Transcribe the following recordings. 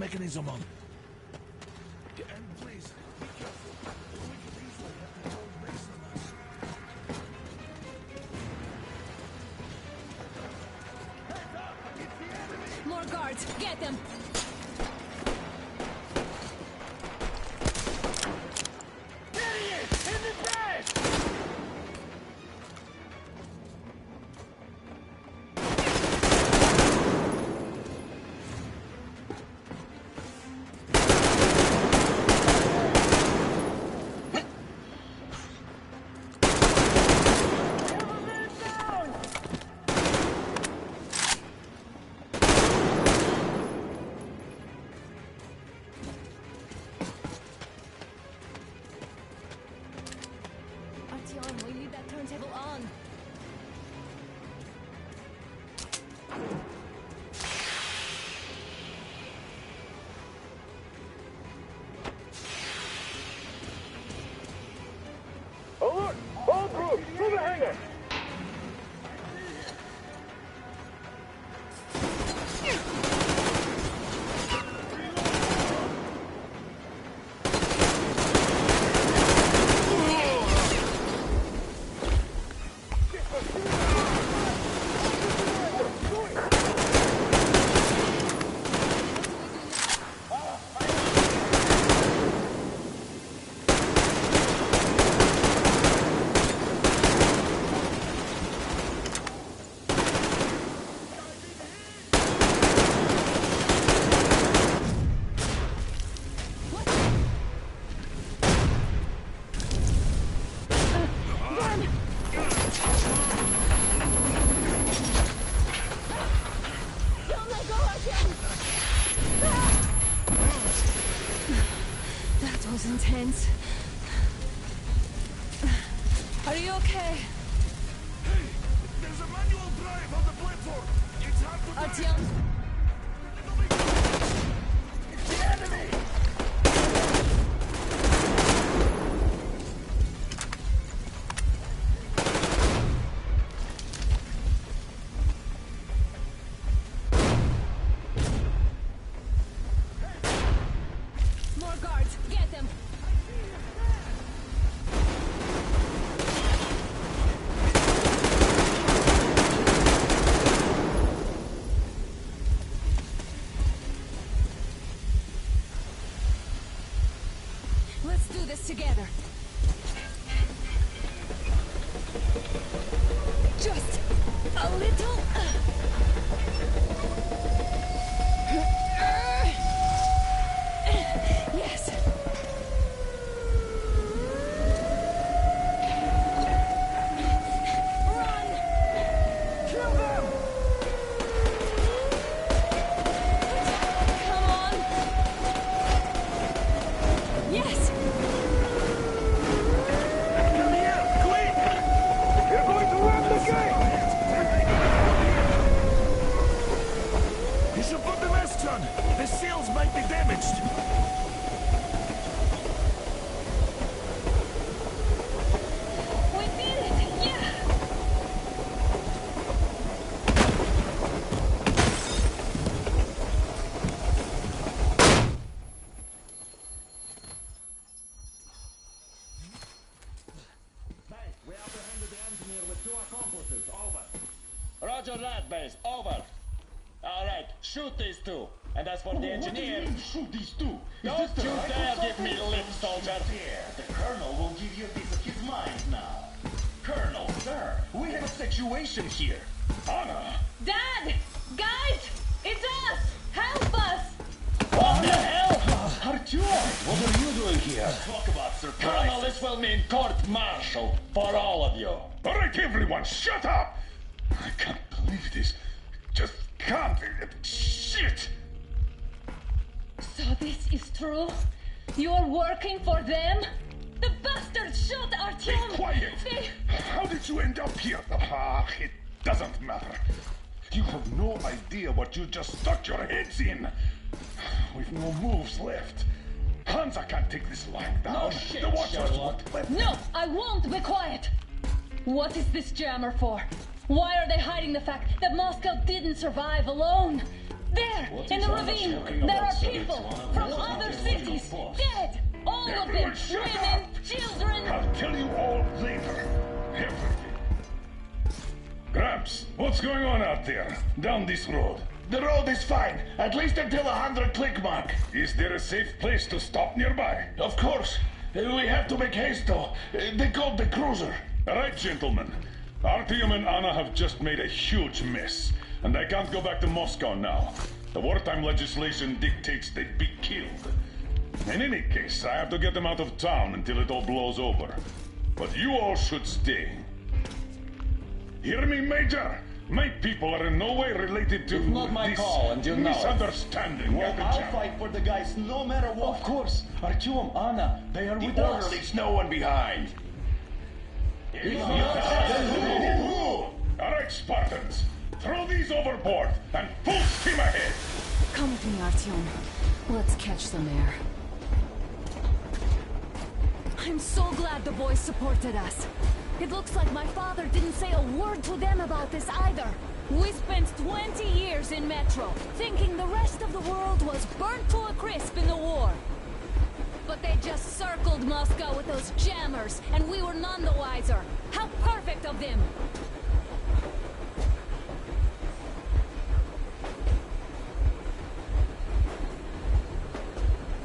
mechanism on. And please, be careful. We could easily have the whole base on us. Heads up! It's the enemy! More guards! Get them! Idiot! In the bed! Artyom, we need that turntable on. Alert! All groups, to the hangar! Don't let go, Artyom! That was intense. Are you okay? Hey! There's a manual drive on the platform! It's hard to Artyom? It's the enemy! More guards! Get them! Let's do this together. Just a little. Yes. Run! Kill them! Come on! Yes! Come here, quick! You're going to run the gate! You should put the masks on. The seals might be damaged. We did it! Yeah! Base, we apprehended the engineer with 2 accomplices. Over. Roger that, base. Over. All right, shoot these 2. And as for the engineer, Shoot these 2. don't you dare give me lip, soldier. Here, the Colonel will give you a piece of his mind now. Colonel, sir, we have a situation here. Honor. Dad! Guys! It's us! Help us! What the hell? Artyom, what are you doing here? Talk about surprise. Colonel, this will mean court-martial for all of you. All right, everyone, shut up! I can't believe this. Just can't. Shit! So this is true? You're working for them? The bastards shot Be Artyom! quiet! They... How did you end up here? Ah, it doesn't matter. You have no idea what you just stuck your heads in. We've no moves left. Hansa can't take this lying down. No shit, the Watchers Sherlock. won't let No, I won't be quiet! What is this jammer for? Why are they hiding the fact that Moscow didn't survive alone? There, in the ravine, there are people from other cities, dead. All of them, Everyone shut women, up! children. I'll tell you all later. Everything. Gramps, what's going on out there? Down this road? The road is fine, at least until 100 click mark. Is there a safe place to stop nearby? Of course. We have to make haste though. They called the cruiser. All right, gentlemen. Artyom and Anna have just made a huge mess, and I can't go back to Moscow now. The wartime legislation dictates they'd be killed. In any case, I have to get them out of town until it all blows over. But you all should stay. Hear me, Major? My people are in no way related to It's not my this call, and you know it. misunderstanding. Well, I'll Gorbachev. fight for the guys no matter what. Of course. Artyom, Anna, they are with The us. order leaves no one behind. All right, Spartans. Throw these overboard and full steam ahead. Come with me, Artyom. Let's catch some air. I'm so glad the boys supported us. It looks like my father didn't say a word to them about this either. We spent 20 years in Metro, thinking the rest of the world was burnt to a crisp in the war. But they just circled Moscow with those jammers, and we were none the wiser. How perfect of them!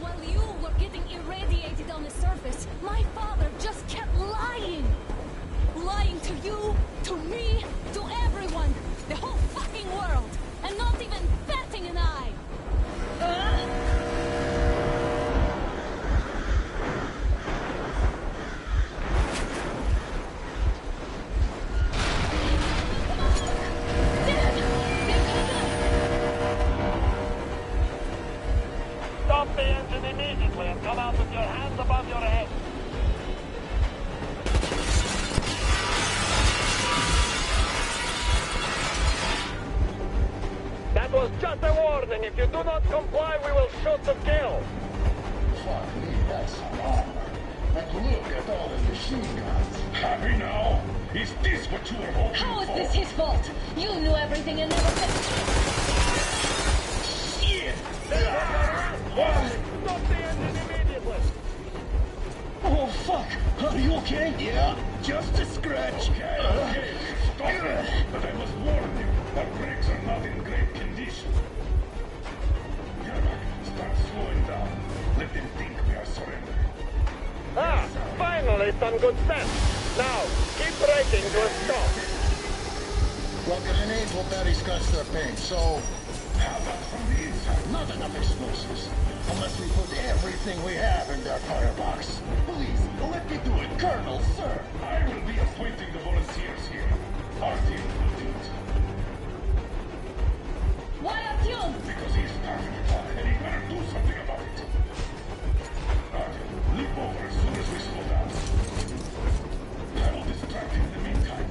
While you were getting irradiated on the surface, my father just kept lying. Lying to you, to me, to everyone, the whole fucking world, and not even batting an eye. Stop the engine immediately and come out with your hands above your head. That was just a warning. If you do not comply, we will shoot to kill. Fuck me, that's some armor. And look at all the machine guns. Happy now? Is this what you were hoping How is for? this his fault? You knew everything and never said... Shit! Stop the engine immediately. Oh, fuck! Are you okay? Yeah, just a scratch. Okay, stop it! But I must warn you, our brakes are not in great condition. Yermak, start slowing down. Let them think we are surrendering. Ah, finally some good sense. Now, keep braking to a stop. Well, grenades will barely scratch their paint, so... How about from the inside? Not enough explosives. Unless we put everything we have in their firebox. Please, let me do it, Colonel, sir. I will be appointing the volunteers here. Artyom will do it. Why Artyom? Because he's starting to talk, and he better do something about it. Artyom, leap over as soon as we slow down. I will distract him in the meantime.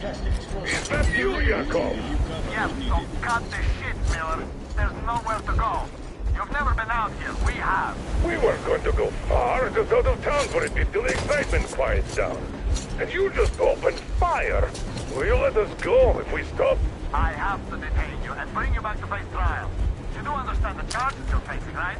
Plastic explosives. Is that you, Yakov? Yes, so cut the shit, Miller. There's nowhere to go. You've never been out here. We have. We weren't going to go far, just out of town for a bit till the excitement quiets down. And you just opened fire. Will you let us go if we stop? I have to detain you and bring you back to face trial. You do understand the charges you're facing, right?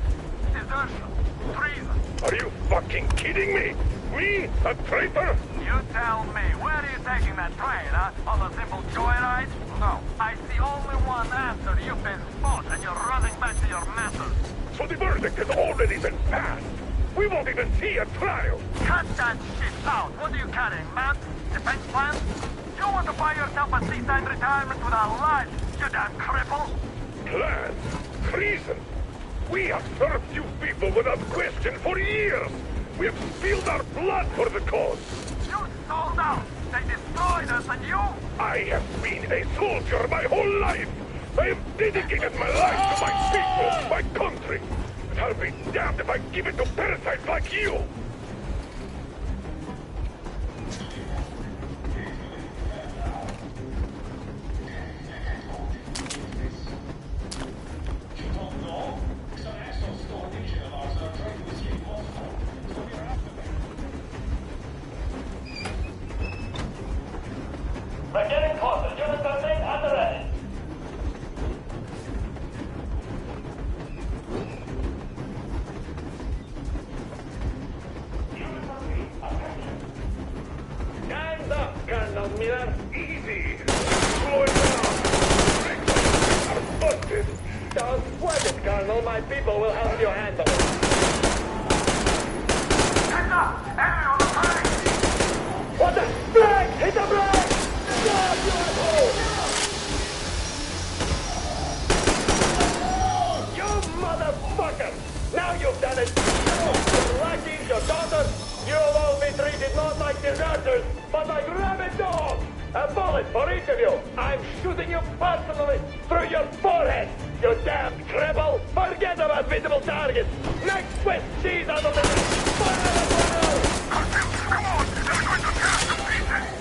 Desertion. Treason. Are you fucking kidding me? Me? A traitor? You tell me, where are you taking that train, huh? On a simple joyride? No. I see only one answer. You've been fought and you're running back to your masters. So the verdict has already been passed. We won't even see a trial. Cut that shit out. What are you carrying, man? Defense plans? You want to buy yourself a seaside retirement without life, you damn cripple? Plans? Treason? We have served you people without question for years. We have spilled our blood for the cause. You sold out. They destroyed us and you... I have been a soldier my whole life. I have dedicated my life to my people, my country. And I'll be damned if I give it to parasites like you. We're getting closer. Units are staying at the Colonel. My people will help you handle it. Heads up! Enemy on the train! What the? Brake! Hit the brake! God, you asshole! You motherfucker! Now you've done it! Your lackeys, your daughters, you'll all be treated not like deserters, but like rabid dogs! A bullet for each of you! I'm shooting you personally through your forehead! You damned cripple! Forget about visible targets! Next Swiss cheese out of the... Fire! Come on! They're going to tear us to pieces!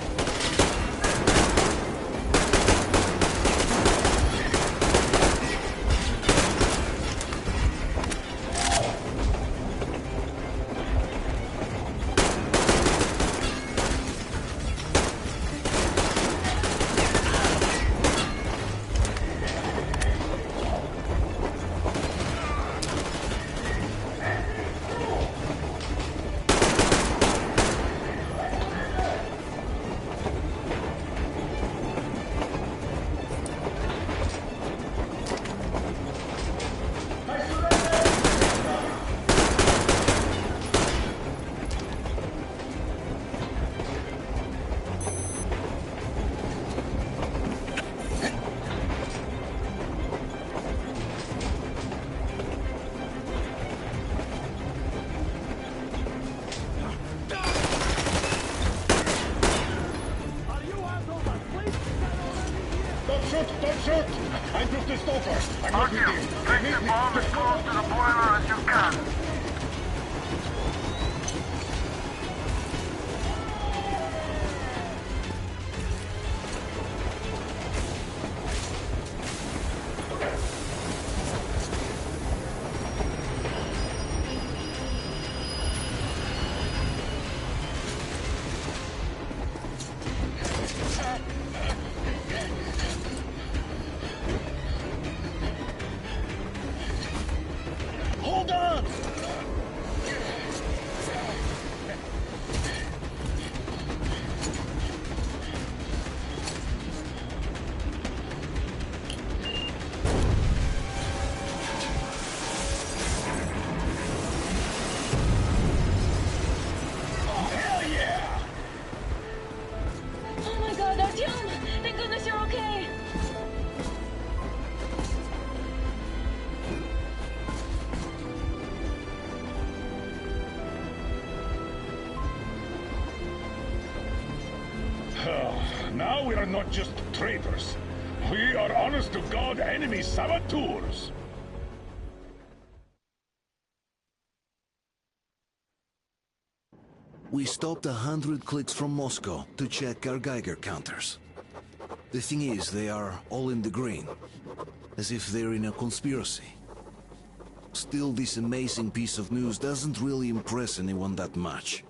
Don't shoot! I took this door first. I'm not with you. Take the bomb as close to the boiler as you can. Hold on! Oh my god, Artyom! Thank goodness you're okay! Now we are not just traitors. We are honest-to-God enemy saboteurs. We stopped 100 clicks from Moscow to check our Geiger counters. The thing is, they are all in the green, as if they're in a conspiracy. Still, this amazing piece of news doesn't really impress anyone that much.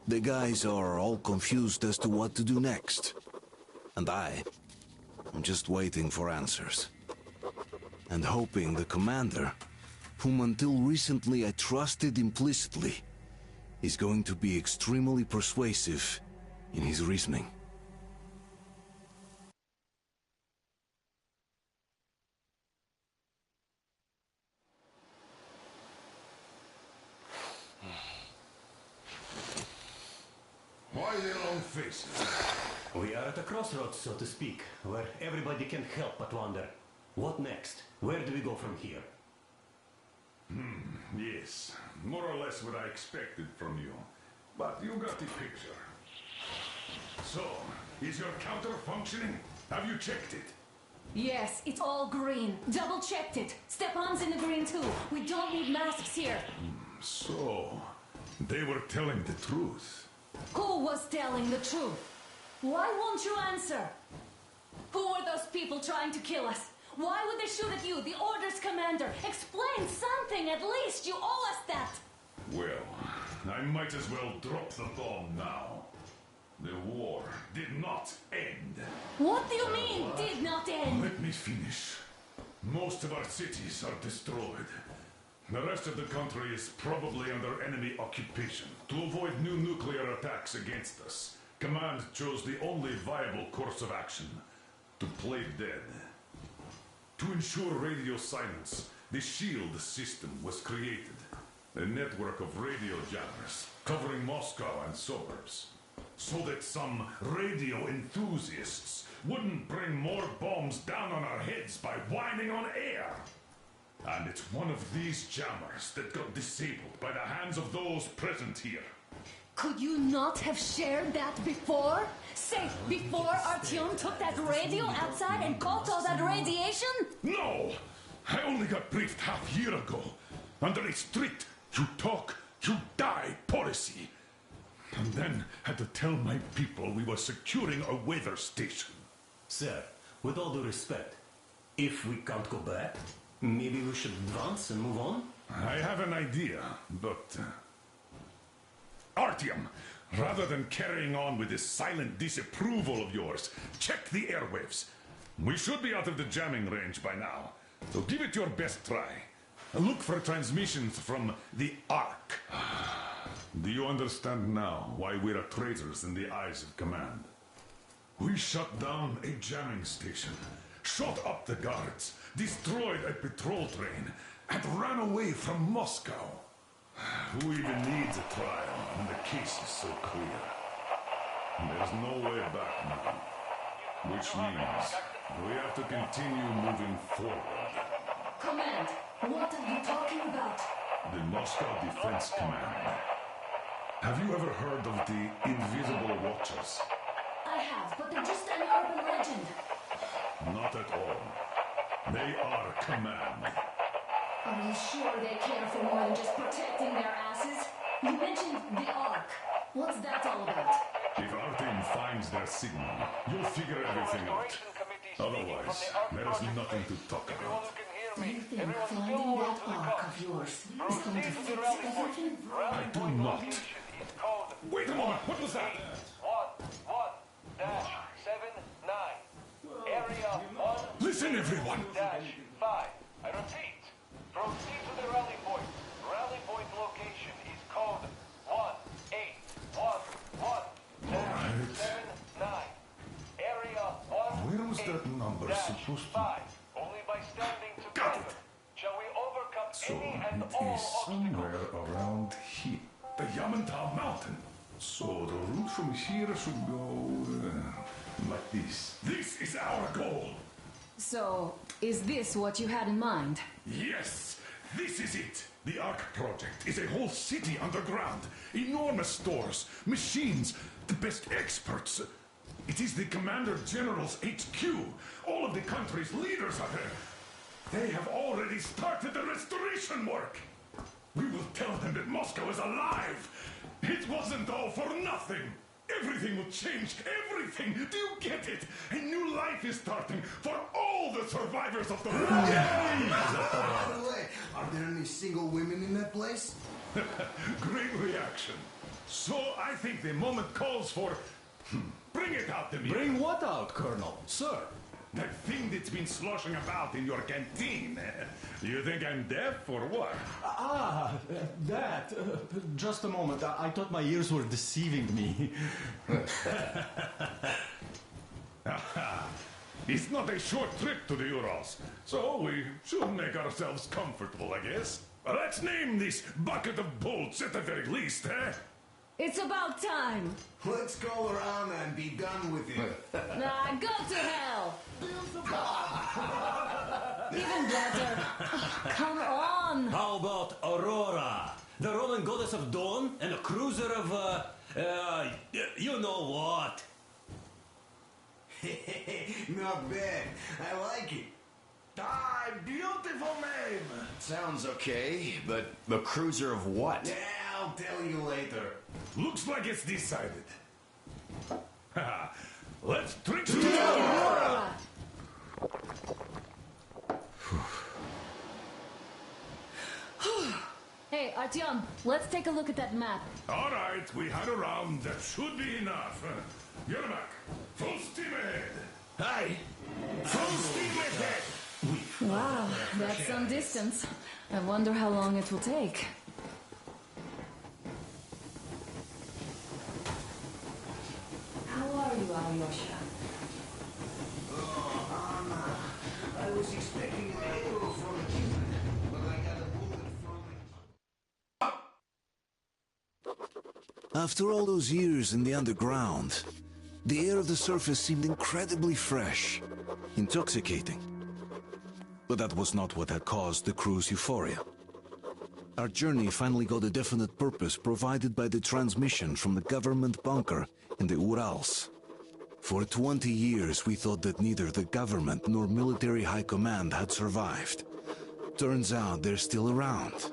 The guys are all confused as to what to do next. And I'm just waiting for answers. And hoping the commander, whom until recently I trusted implicitly, is going to be extremely persuasive in his reasoning. Why the long faces? We are at a crossroads, so to speak, where everybody can help but wonder. What next? Where do we go from here? Yes, more or less what I expected from you. But you got the picture. So, is your counter functioning? Have you checked it? Yes, it's all green. Double checked it. Stepan's in the green too. We don't need masks here. So, they were telling the truth. Who was telling the truth? Why won't you answer? Who were those people trying to kill us? Why would they shoot at you, the Order's commander? Explain something, at least. You owe us that. Well, I might as well drop the bomb now. The war did not end. What do you mean, did not end? Let me finish. Most of our cities are destroyed. The rest of the country is probably under enemy occupation. To avoid new nuclear attacks against us, Command chose the only viable course of action: to play dead. To ensure radio silence, the SHIELD system was created. A network of radio jammers covering Moscow and suburbs. So that some radio enthusiasts wouldn't bring more bombs down on our heads by whining on air. And it's one of these jammers that got disabled by the hands of those present here. Could you not have shared that before? Say, before Artyom took that radio outside and caught all that radiation? No! I only got briefed half year ago. Under a strict, you talk, you die policy. And then had to tell my people we were securing a weather station. Sir, with all due respect, if we can't go back, maybe we should advance and move on? I have an idea, but... Artyom, rather than carrying on with this silent disapproval of yours, check the airwaves. We should be out of the jamming range by now, so give it your best try. Look for transmissions from the Ark. Do you understand now why we're traitors in the eyes of command? We shut down a jamming station, shot up the guards, destroyed a patrol train, and ran away from Moscow. Who even needs a trial when the case is so clear? There's no way back now. Which means we have to continue moving forward. Command, what are you talking about? The Moscow Defense Command. Have you ever heard of the Invisible Watchers? I have, but they're just an urban legend. Not at all. They are command. Are you sure they care for more than just protecting their asses? You mentioned the Ark. What's that all about? If Artyom finds their signal, you'll figure everything out. Otherwise, there is nothing to talk about. Do you think finding that Ark of yours is going to fix everything? I do not. Wait a moment, what was that? 1-1-7-9. Area 1. Listen, everyone. -5. I repeat. Proceed to the rally point. Rally point location is code 1-8-1-1-7-9. Area 1. Where was that number supposed to be? 5. Only by standing Got together it. shall we overcome So any and it all is somewhere around here. The Yamantau Mountain. So the route from here should go like this. This is our goal. So, is this what you had in mind? Yes, this is it. The Ark Project is a whole city underground. Enormous stores, machines, the best experts. It is the Commander General's HQ. All of the country's leaders are there. They have already started the restoration work. We will tell them that Moscow is alive. It wasn't all for nothing. Everything will change. Everything. Do you get it? A new life is starting for all the survivors of the war. By the way, are there any single women in that place? Great reaction. So I think the moment calls for... Bring it out to me. Bring what out, Colonel? Sir? That thing that's been sloshing about in your canteen. You think I'm deaf or what? That. Just a moment. I thought my ears were deceiving me. It's not a short trip to the Urals, so we should make ourselves comfortable, I guess. Let's name this bucket of bolts at the very least, eh? It's about time. Let's call her Anna and be done with it. Nah, go to hell. Even better. Come on. How about Aurora? The Roman goddess of dawn and a cruiser of, you know what? Not bad. I like it. Ah, beautiful name. Sounds okay, but the cruiser of what? Yeah, I'll tell you later. Looks like it's decided. Let's drink to Aurora. Hey, Artyom, let's take a look at that map. All right, we had a round. That should be enough. Get back. Full steam ahead. Aye. Full steam ahead. Wow, that's some distance. I wonder how long it will take. How are you, Alyosha? Oh, Anna. I was expecting an arrow from a Cuban. After all those years in the underground, the air of the surface seemed incredibly fresh, intoxicating. But that was not what had caused the crew's euphoria. Our journey finally got a definite purpose provided by the transmission from the government bunker in the Urals. For 20 years we thought that neither the government nor military high command had survived. Turns out they're still around.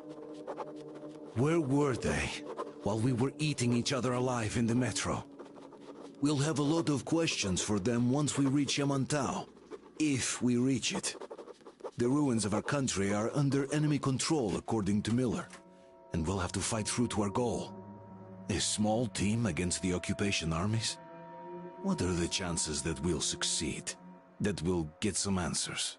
Where were they while we were eating each other alive in the metro? We'll have a lot of questions for them once we reach Yamantau, if we reach it. The ruins of our country are under enemy control, according to Miller, and we'll have to fight through to our goal. A small team against the occupation armies? What are the chances that we'll succeed? That we'll get some answers?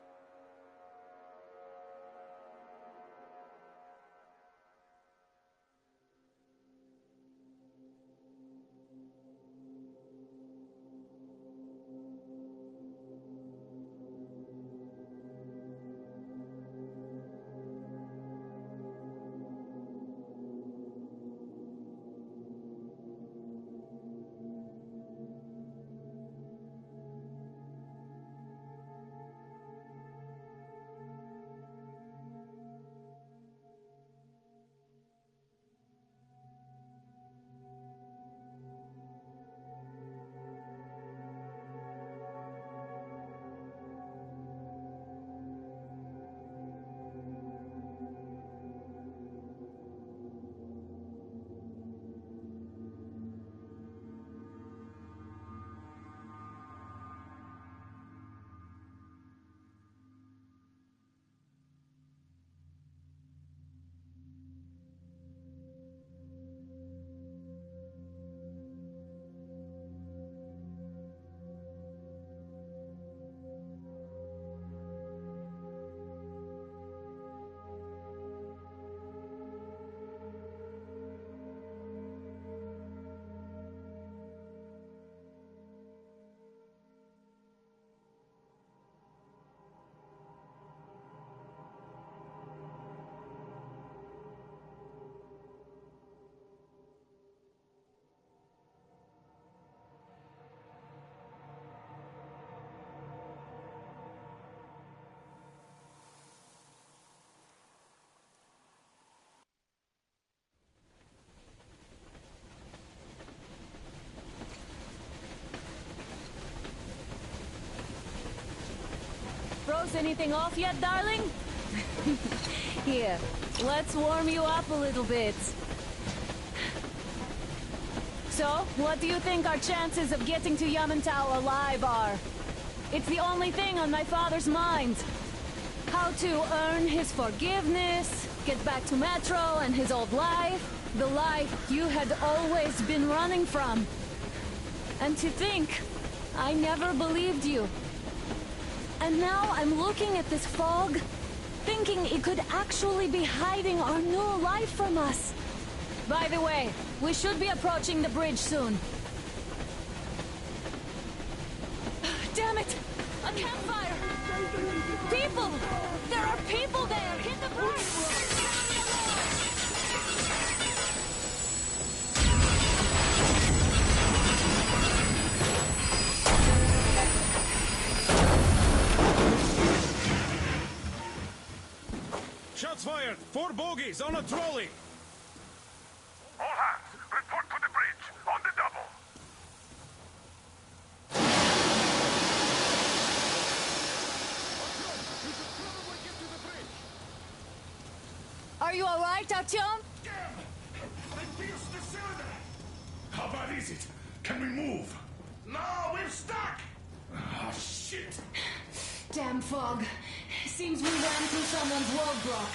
Froze anything off yet, darling? Here, let's warm you up a little bit. So, what do you think our chances of getting to Yamantau alive are? It's the only thing on my father's mind. How to earn his forgiveness, get back to Metro and his old life. The life you had always been running from. And to think, I never believed you. And now I'm looking at this fog, thinking it could actually be hiding our new life from us. By the way, we should be approaching the bridge soon. Damn it! A campfire! People! There are people there! Hit the bridge! Shots fired! 4 bogies on a trolley! All hands, report to the bridge, on the double. Are you alright, Artyom? Damn! They pierced the cylinder! How bad is it? Can we move? No, we're stuck! Ah, shit! Damn fog. Seems we ran through someone's roadblock.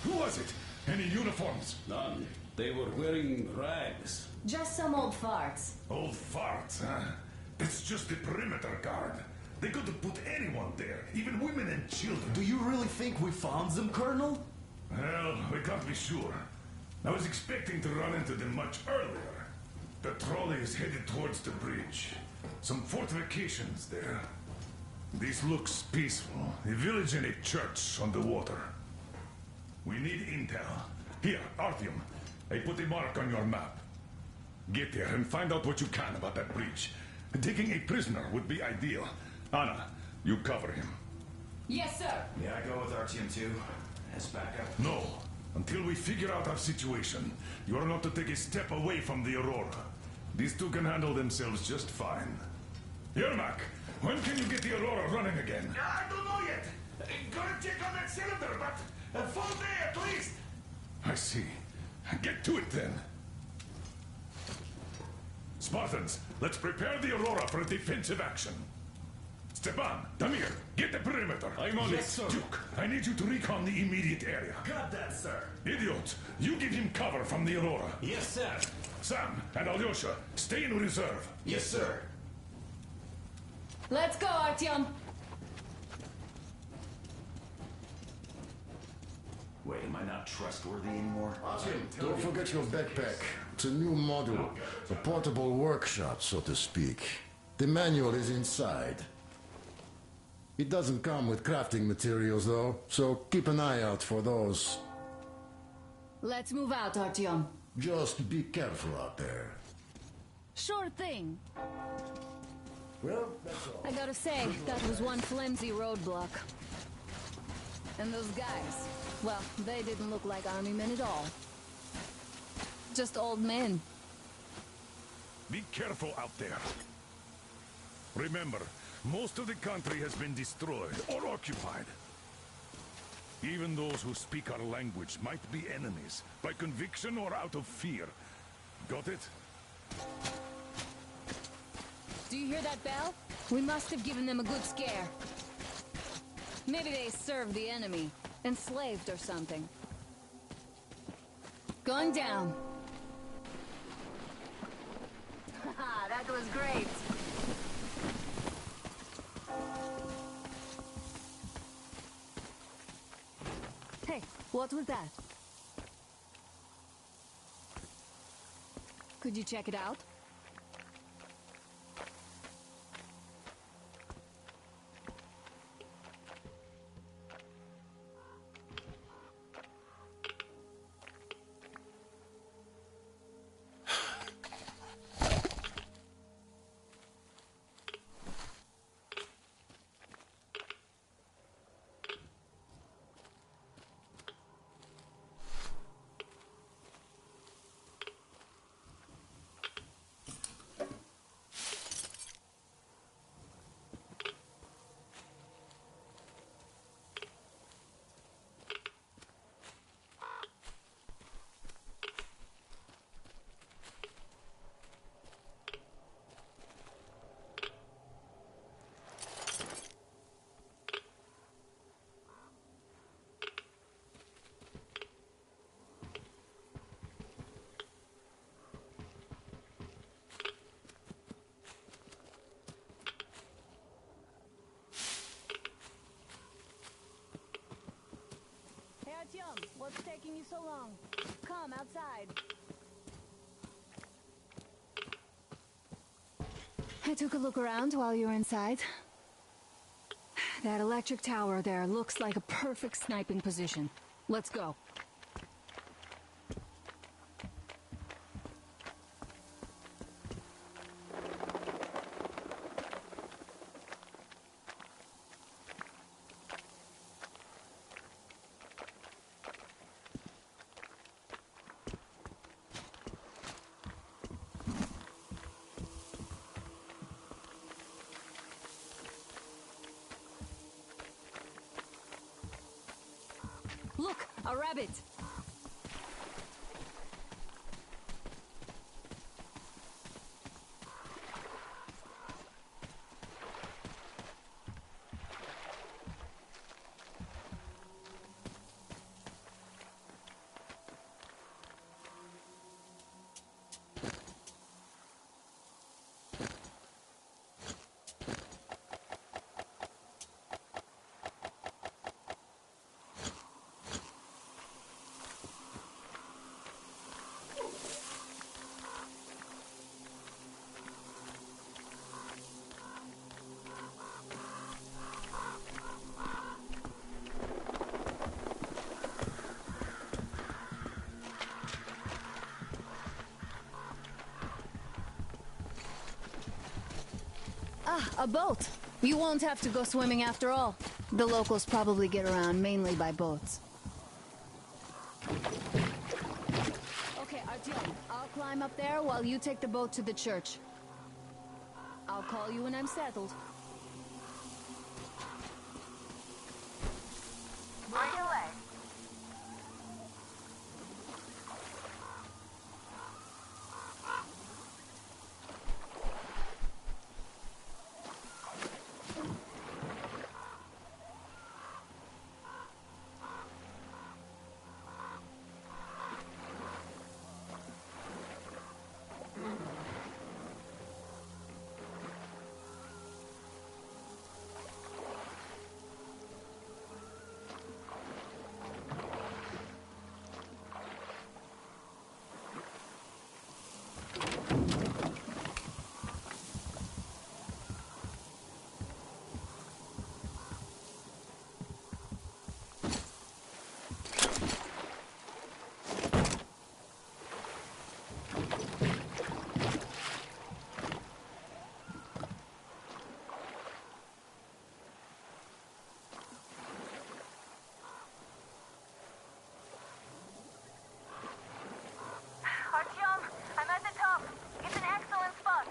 Who was it? Any uniforms? None. They were wearing rags. Just some old farts. Old farts, huh? That's just the perimeter guard. They could have put anyone there, even women and children. Do you really think we found them, Colonel? Well, we can't be sure. I was expecting to run into them much earlier. The trolley is headed towards the bridge. Some fortifications there. This looks peaceful. A village and a church on the water. We need intel. Here, Artyom. I put a mark on your map. Get there and find out what you can about that breach. Taking a prisoner would be ideal. Anna, you cover him. Yes, sir. May I go with Artyom too? As backup? No. Until we figure out our situation, you are not to take a step away from the Aurora. These two can handle themselves just fine. Yermak, when can you get the Aurora running again? I don't know yet. Gonna check on that cylinder, but a full day at least. I see. Get to it then. Spartans, let's prepare the Aurora for a defensive action. Stepan, Damir, get the perimeter. I'm on Yes, it, sir. Duke, I need you to recon the immediate area. Got that, sir. Idiot, you give him cover from the Aurora. Yes, sir. Sam and Alyosha, stay in reserve. Yes, sir. Let's go, Artyom. Wait, am I not trustworthy anymore? Don't forget your backpack. It's a new model. A portable workshop, so to speak. The manual is inside. It doesn't come with crafting materials, though, so keep an eye out for those. Let's move out, Artyom. Just be careful out there. Sure thing. Well, that's all. I gotta say, that was one flimsy roadblock. And those guys, well, they didn't look like army men at all. Just old men. Be careful out there. Remember, most of the country has been destroyed or occupied. Even those who speak our language might be enemies, by conviction or out of fear. Got it? Do you hear that bell? We must have given them a good scare. Maybe they served the enemy, enslaved or something. Going down. Haha, that was great. Hey, what was that? Could you check it out? Artyom, what's taking you so long? Come outside. I took a look around while you were inside. That electric tower there looks like a perfect sniping position. Let's go. Look, a rabbit! A boat. You won't have to go swimming after all. The locals probably get around mainly by boats. Okay, Artyom, I'll climb up there while you take the boat to the church. I'll call you when I'm settled. Right away. Artyom, I'm at the top. It's an excellent spot.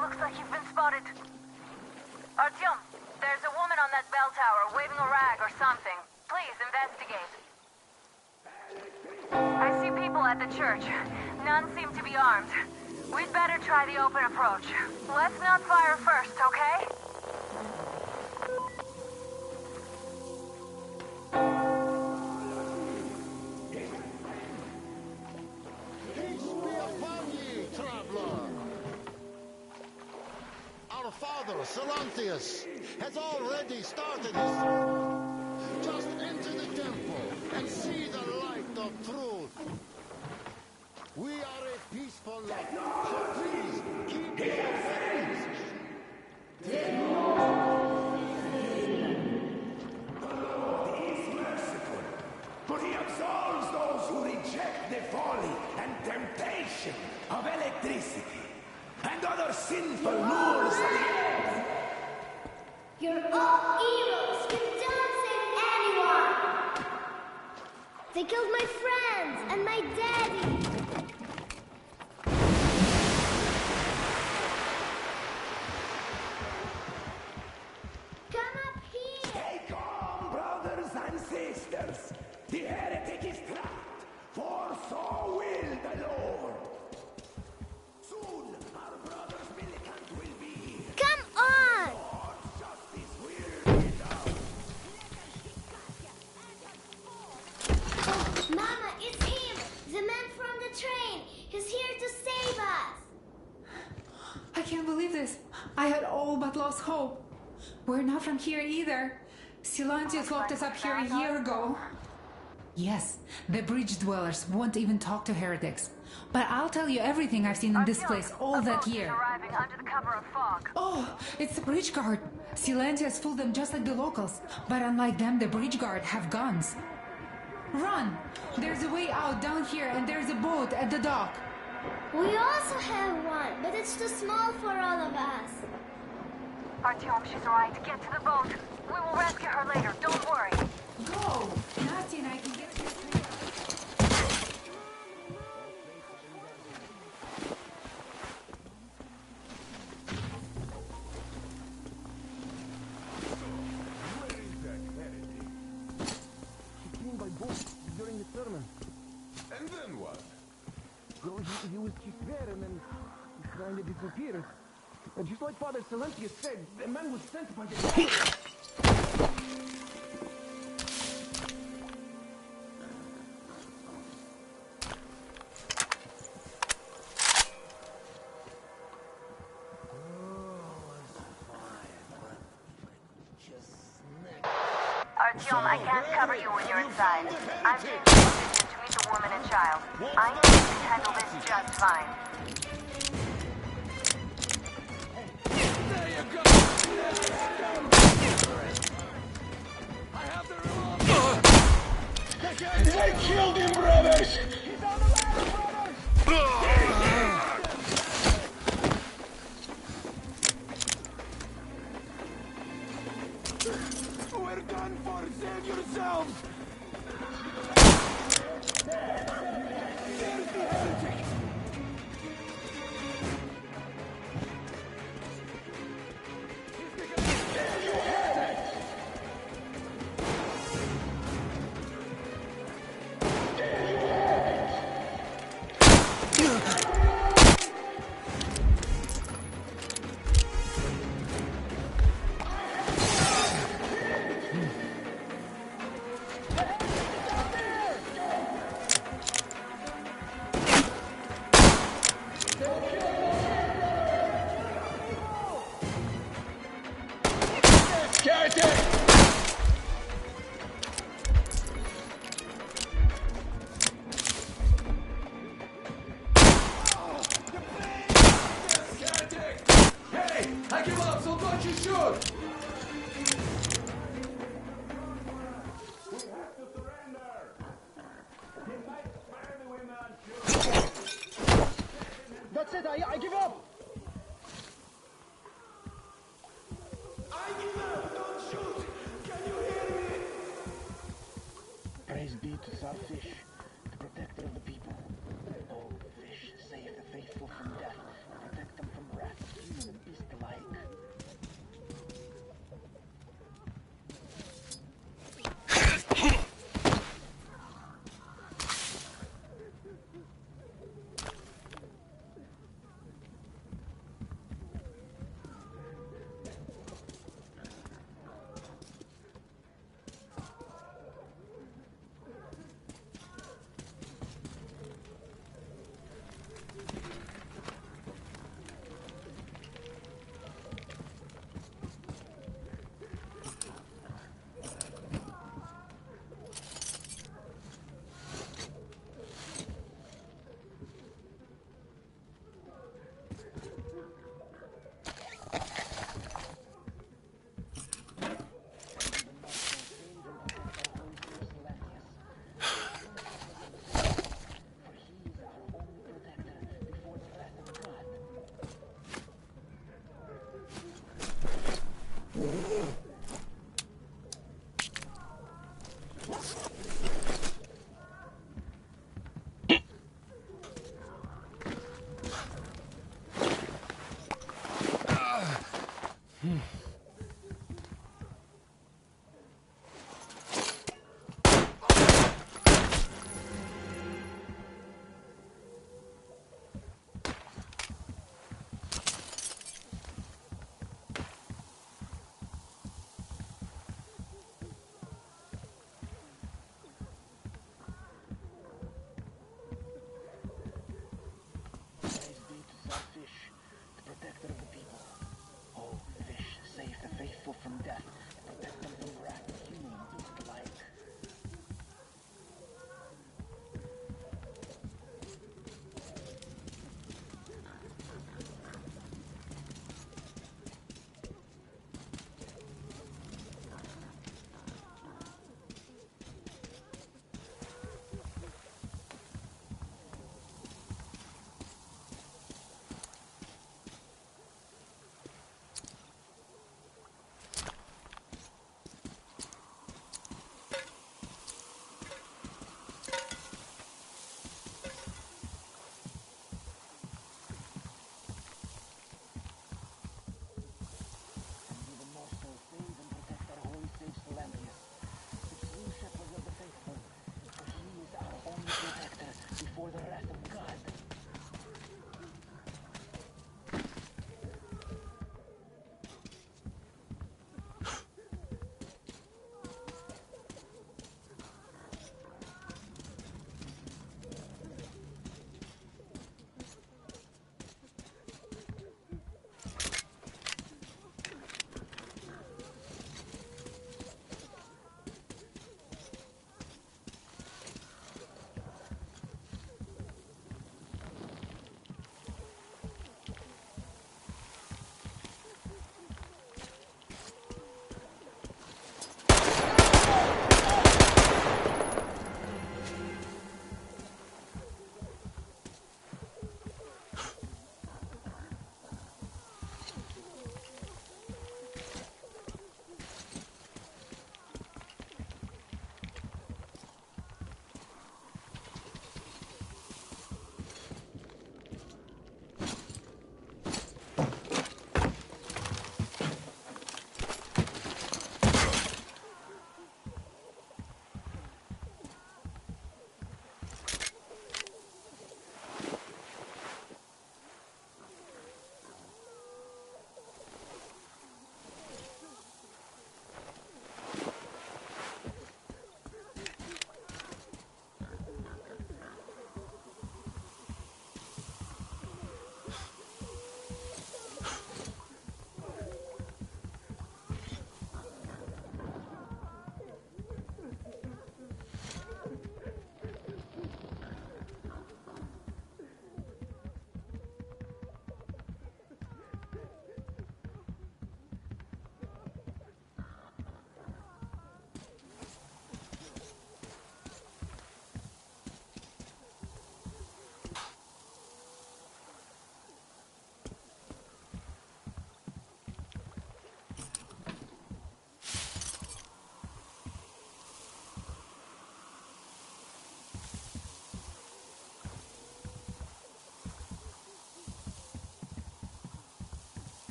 Looks like you've been spotted. Artyom, there's a woman on that bell tower waving a rag or something. Please investigate. I see people at the church. None seem to be armed. We'd better try the open approach. Let's not fire first, okay? Peace be upon ye, traveler. Our father, Silantius, has already started his... Just enter the temple and see the light of truth. We are a peaceful lot, so please keep your weapons. Is merciful, but he absolves those who reject the folly and temptation of electricity and other sinful lures of the earth. You're all evils. You don't save anyone. They killed my friends and my daddy. Come up here. Stay calm, brothers and sisters. The heretic is trapped, for so will the Lord. Soon our brother's militant will be here. Come on. God's justice will be done. Oh, Mama, it's him. The man from the train. He's here to save us. I can't believe this. I had all but lost hope. We're not from here either. Silantius locked us up here a year ago. Yes, the bridge dwellers won't even talk to heretics. But I'll tell you everything I've seen in this place all that year. Arriving under the cover of fog. Oh, it's the bridge guard. Silantius fooled them just like the locals. But unlike them, the bridge guard have guns. Run! There's a way out down here and there's a boat at the dock. We also have one, but it's too small for all of us. Artyom, she's right. Get to the boat. We will rescue her later. Don't worry. Go! Nasty and I can get this later. She came by boat during the sermon. And then what? Well, he was just there and then he kind of disappeared. And just like Father Silantius said, the man was sent by the... Artyom, I can't cover you when you're inside. I've changed position to meet the woman and child. I know you can handle this just fine. There you go! I have the revolver! They killed him, brothers! He's on the ladder, brothers! We're done for! Save yourselves! There's the heretic! Hey! I give up, so don't you shoot! That's it, I give up! I give up! Don't shoot! Can you hear me? Praise be to Starfish, the protector of the people. Oh, fish, save the faithful from death, and protect them from wrath, human and beast alike.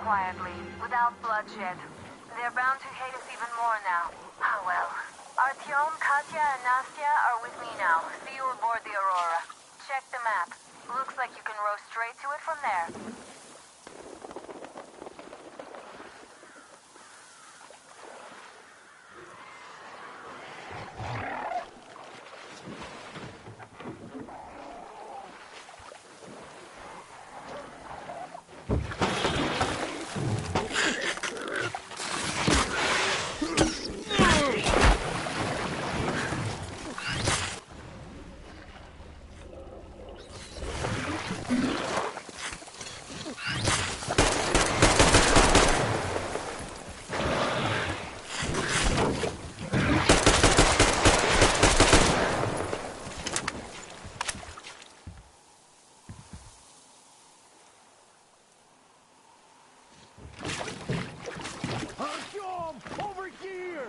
quietly, without bloodshed. They're bound to hate us even more now. Ah, well. Artyom, Katya, and Nastya are with me now. See you aboard the Aurora. Check the map. Looks like you can row straight to it from there. Artyom! Over here!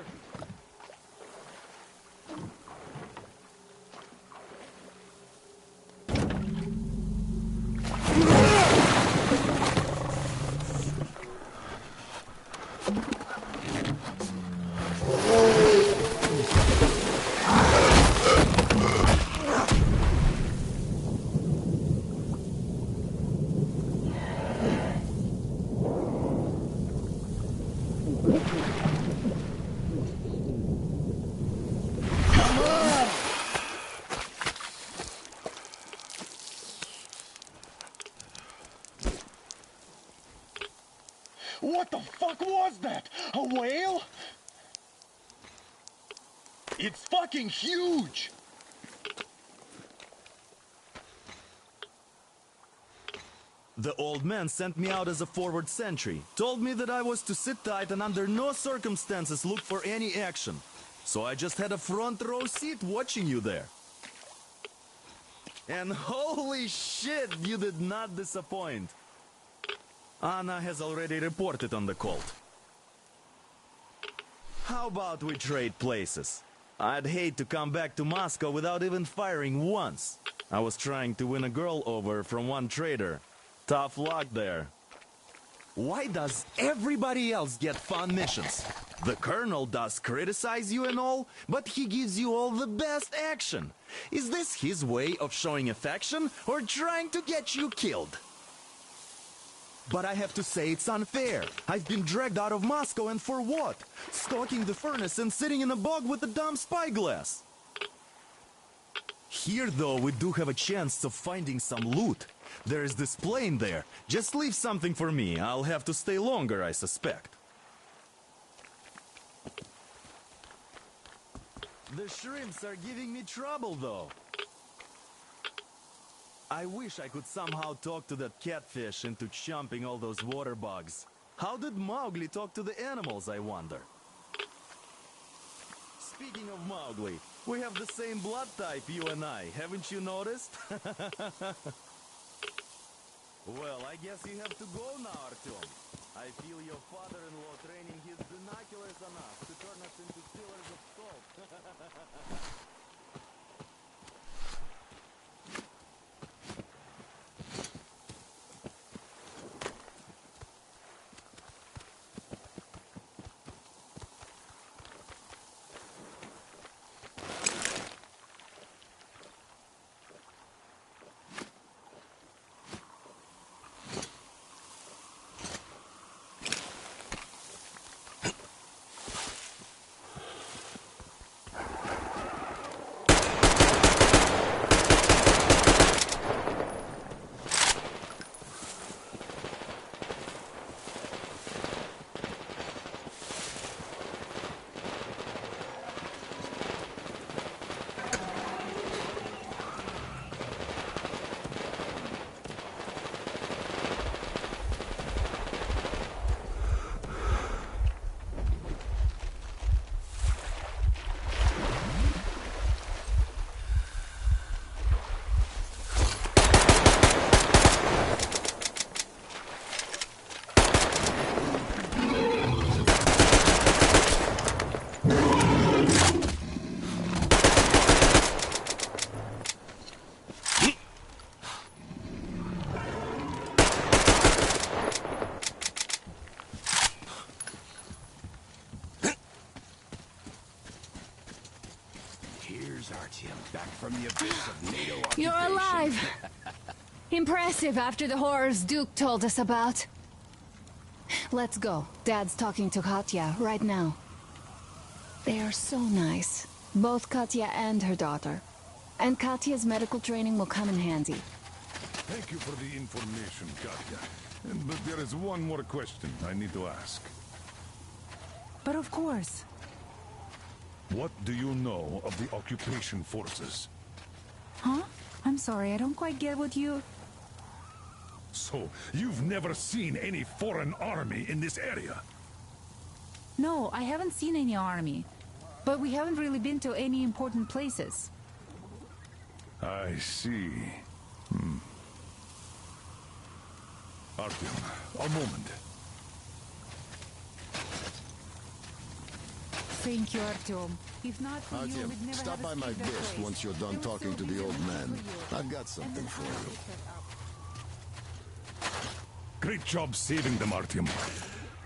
What the fuck was that? A whale? It's fucking huge! The old man sent me out as a forward sentry. Told me that I was to sit tight and under no circumstances look for any action. So I just had a front row seat watching you there. And holy shit, you did not disappoint. Anna has already reported on the cult. How about we trade places? I'd hate to come back to Moscow without even firing once. I was trying to win a girl over from one trader. Tough luck there. Why does everybody else get fun missions? The colonel does criticize you and all, but he gives you all the best action. Is this his way of showing affection or trying to get you killed? But I have to say it's unfair. I've been dragged out of Moscow, and for what? Stalking the furnace and sitting in a bog with a dumb spyglass. Here, though, we do have a chance of finding some loot. There's this plane there. Just leave something for me. I'll have to stay longer, I suspect. The shrimps are giving me trouble, though. I wish I could somehow talk to that catfish into chomping all those water bugs. How did Mowgli talk to the animals, I wonder? Speaking of Mowgli, we have the same blood type, you and I. Haven't you noticed? Well, I guess you have to go now, Artyom. I feel your father-in-law training his binoculars on us to turn us into pillars of salt. from the abyss of NATO occupation. You're alive! Impressive after the horrors Duke told us about. Let's go. Dad's talking to Katya right now. They are so nice. Both Katya and her daughter. And Katya's medical training will come in handy. Thank you for the information, Katya. But there is one more question I need to ask. But of course. What do you know of the occupation forces? Huh? I'm sorry, I don't quite get what you... So, you've never seen any foreign army in this area? No, I haven't seen any army. But we haven't really been to any important places. I see. Artyom, a moment. Thank you, Artyom. If not for you, Artyom, we'd never stop have by my escaped that desk place. once you're done It was talking so to the busy old looking man. for you. I've got something for you. Great job saving them, Artyom.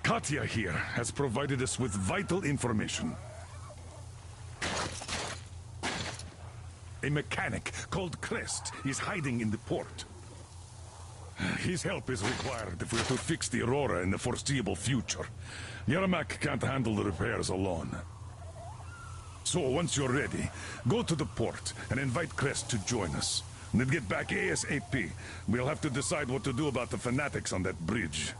Katya here has provided us with vital information. A mechanic called Crest is hiding in the port. His help is required if we're to fix the Aurora in the foreseeable future. Yermak can't handle the repairs alone. So once you're ready, go to the port and invite Crest to join us. And then get back ASAP. We'll have to decide what to do about the fanatics on that bridge.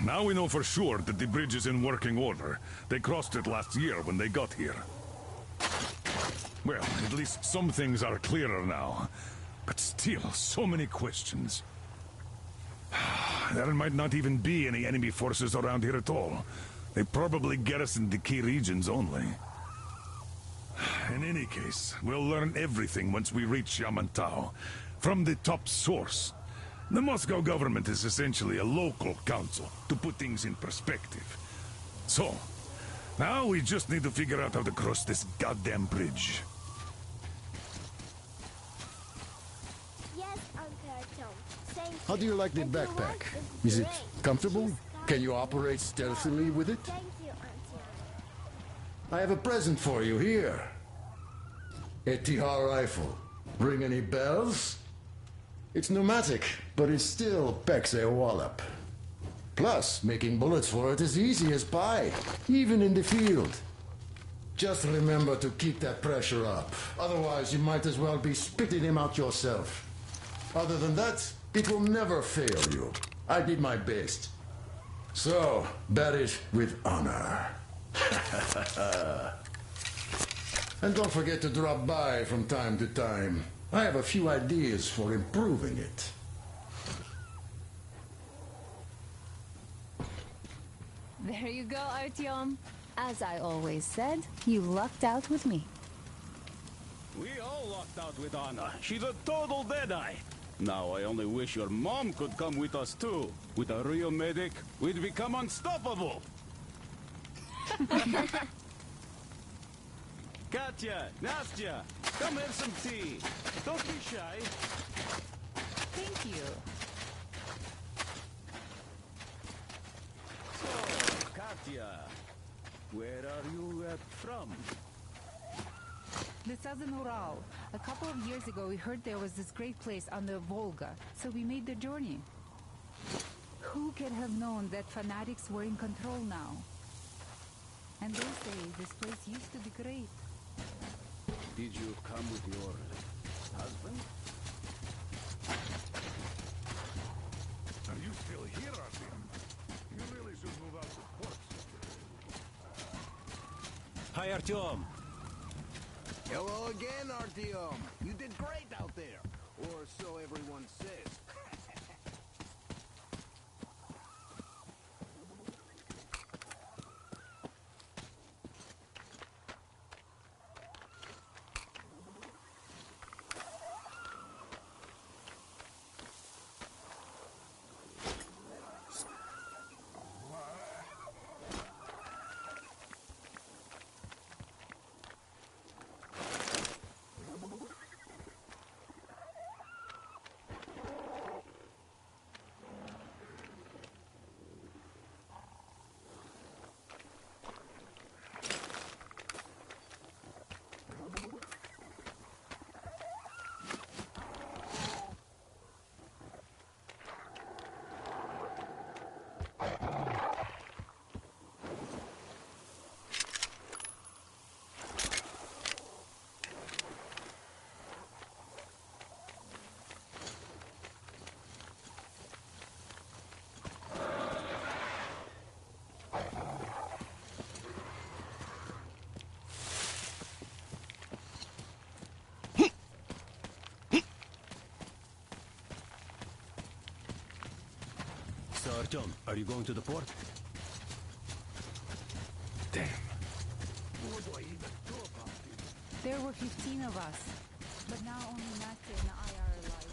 Now we know for sure that the bridge is in working order. They crossed it last year when they got here. Well, at least some things are clearer now. But still, so many questions. There might not even be any enemy forces around here at all. They probably garrison the key regions only. In any case, we'll learn everything once we reach Yamantau. From the top source. The Moscow government is essentially a local council, to put things in perspective. So, now we just need to figure out how to cross this goddamn bridge. Yes, Uncle Artyom. Thank you. How do you like the And your backpack? wife Is it great. comfortable? She's Can you operate stealthily with it? Thank you, Artyom. I have a present for you here. A Tihar rifle. Ring any bells? It's pneumatic, but it still packs a wallop. Plus, making bullets for it is easy as pie, even in the field. Just remember to keep that pressure up. Otherwise, you might as well be spitting him out yourself. Other than that, it will never fail you. I did my best. So, bear it with honor. And don't forget to drop by from time to time. I have a few ideas for improving it. There you go, Artyom. As I always said, you lucked out with me. We all lucked out with Anna. She's a total deadeye. Now I only wish your mom could come with us too. With a real medic, we'd become unstoppable. Katya, Nastya, come have some tea. Don't be shy. Thank you. So, Katya, where are you from? The Southern Ural. A couple of years ago, we heard there was this great place on the Volga, so we made the journey. Who could have known that fanatics were in control now? And they say this place used to be great. Did you come with your husband? Are you still here, Artyom? You really should move out to port. Hi, Artyom. Hello again, Artyom. You did great out there. Or so everyone says. Artyom, are you going to the port? Damn. What do I even do about this? There were 15 of us, but now only Nastya and I are alive.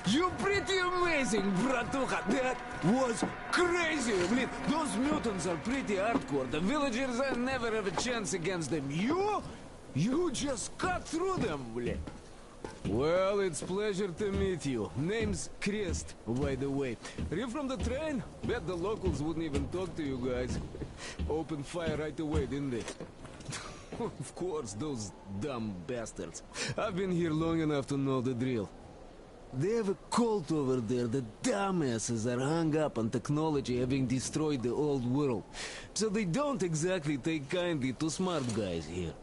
You pretty amazing, bratuха. That was crazy. Блин, those mutants are pretty hardcore. The villagers never have a chance against them. You just cut through them, блин. Well, it's pleasure to meet you. Name's Crest, by the way. Are you from the train? Bet the locals wouldn't even talk to you guys. Opened fire right away, didn't they? Of course, those dumb bastards. I've been here long enough to know the drill. They have a cult over there. The dumbasses are hung up on technology having destroyed the old world. So they don't exactly take kindly to smart guys here.